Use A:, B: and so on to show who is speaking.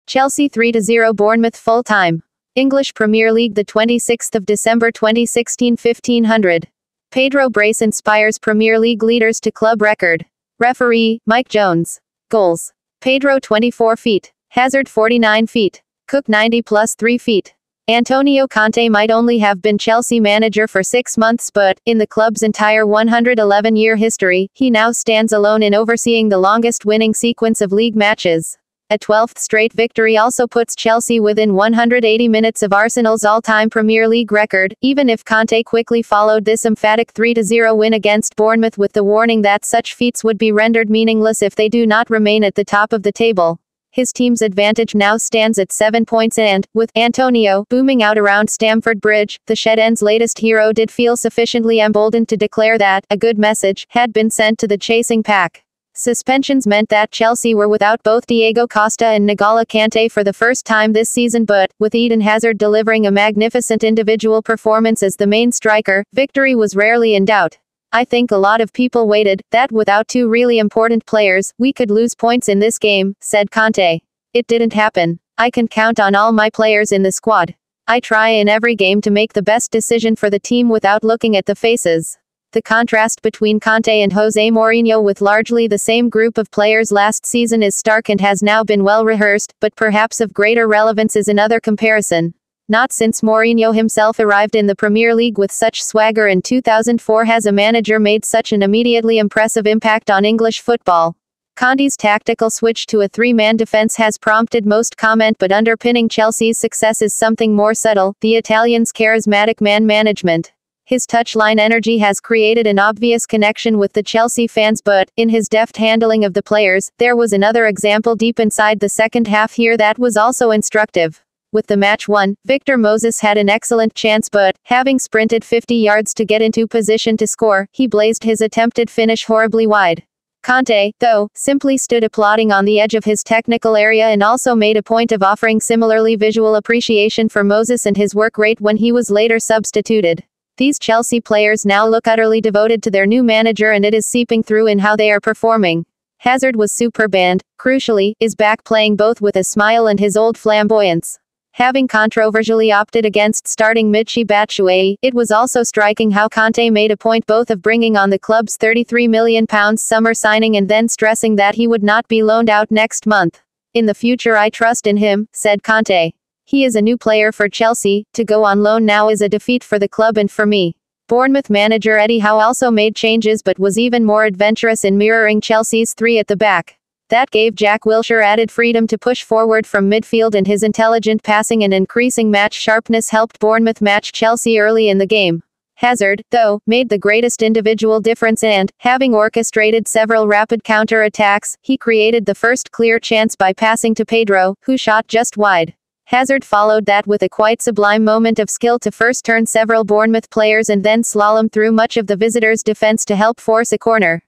A: Chelsea 3-0 Bournemouth full time. English Premier League, the 26th of December 2016, 1500. Pedro brace inspires Premier League leaders to club record. Referee, Mike Jones. Goals. Pedro 24 feet. Hazard 49 feet. Cook 90 plus 3 feet. Antonio Conte might only have been Chelsea manager for 6 months, but, in the club's entire 111-year history, he now stands alone in overseeing the longest winning sequence of league matches. A 12th straight victory also puts Chelsea within 180 minutes of Arsenal's all-time Premier League record, even if Conte quickly followed this emphatic 3-0 win against Bournemouth with the warning that such feats would be rendered meaningless if they do not remain at the top of the table. His team's advantage now stands at 7 points and, with Antonio booming out around Stamford Bridge, the Shed End's latest hero did feel sufficiently emboldened to declare that a good message had been sent to the chasing pack. Suspensions meant that Chelsea were without both Diego Costa and N'Golo Kante for the first time this season, but, with Eden Hazard delivering a magnificent individual performance as the main striker, victory was rarely in doubt. I think a lot of people waited, that without two really important players, we could lose points in this game, said Conte. It didn't happen. I can count on all my players in the squad. I try in every game to make the best decision for the team without looking at the faces. The contrast between Conte and Jose Mourinho with largely the same group of players last season is stark and has now been well rehearsed, but perhaps of greater relevance is another comparison. Not since Mourinho himself arrived in the Premier League with such swagger in 2004 has a manager made such an immediately impressive impact on English football. Conte's tactical switch to a three-man defense has prompted most comment, but underpinning Chelsea's success is something more subtle, the Italian's charismatic man management. His touchline energy has created an obvious connection with the Chelsea fans, but, in his deft handling of the players, there was another example deep inside the second half here that was also instructive. With the match won, Victor Moses had an excellent chance, but, having sprinted 50 yards to get into position to score, he blazed his attempted finish horribly wide. Conte, though, simply stood applauding on the edge of his technical area and also made a point of offering similarly visual appreciation for Moses and his work rate when he was later substituted. These Chelsea players now look utterly devoted to their new manager, and it is seeping through in how they are performing. Hazard was superb and, crucially, is back playing both with a smile and his old flamboyance. Having controversially opted against starting Michy Batshuayi, it was also striking how Conte made a point both of bringing on the club's £33 million summer signing and then stressing that he would not be loaned out next month. In the future I trust in him, said Conte. He is a new player for Chelsea. To go on loan now is a defeat for the club and for me. Bournemouth manager Eddie Howe also made changes but was even more adventurous in mirroring Chelsea's three at the back. That gave Jack Wilshere added freedom to push forward from midfield, and his intelligent passing and increasing match sharpness helped Bournemouth match Chelsea early in the game. Hazard, though, made the greatest individual difference and, having orchestrated several rapid counter-attacks, he created the first clear chance by passing to Pedro, who shot just wide. Hazard followed that with a quite sublime moment of skill to first turn several Bournemouth players and then slalom through much of the visitors' defense to help force a corner.